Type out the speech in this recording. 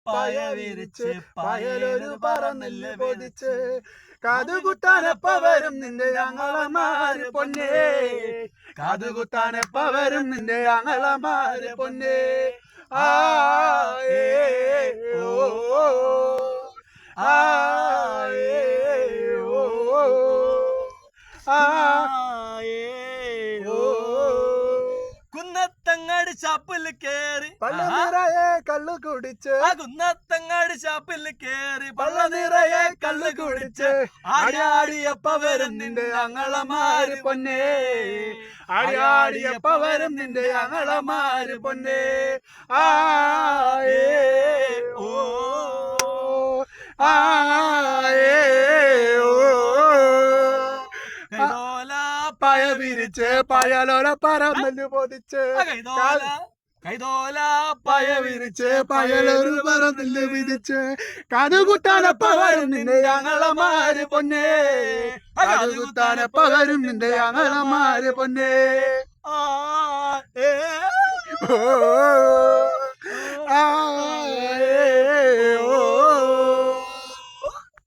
പായ വിരിച്ച് പായലൊരു പറന്നെല്ല് പൊതിച്ച് കാതുകുത്താനെപ്പ വരും നിന്റെ ഞങ്ങളമാര് പൊന്നേ കാതുകുത്താനെപ്പ വരും നിന്റെ ഞങ്ങളമാര് പൊന്നേ ആ ഏ ഓ ആ ഏ ഓ ആ കുന്നത്തങ്ങാട് ഷാപ്പിൽ കേറി പള്ള നിറയെ കള്ളു കുടിച്ച് കുന്നത്തങ്ങാട് ഷാപ്പിൽ കേറി പള്ള നിറയെ കള്ളു കുടിച്ച് ആടിയപ്പ വരും നിന്റെ ഞങ്ങളമാര് പൊന്നേ ആടിയപ്പ വരും നിന്റെ ഞങ്ങളമാര് പൊന്നേ ആ ഏ ഓ ആ ഏ ഓ പായ വിരിച്ച് പായലോല പറന്നെല്ല് പൊതിച്ച് കൈതോല പായ വിരിച്ച് പായലൊരു പറന്നെല്ല് വിധിച്ച് കാതുകുത്താനപ്പ വരും നിന്റെ ഞങ്ങളമാര് പൊന്നേ കാതുകുത്താനപ്പ വരും നിന്റെ ഞങ്ങളമാര് പൊന്നേ ആ ഏ ഓ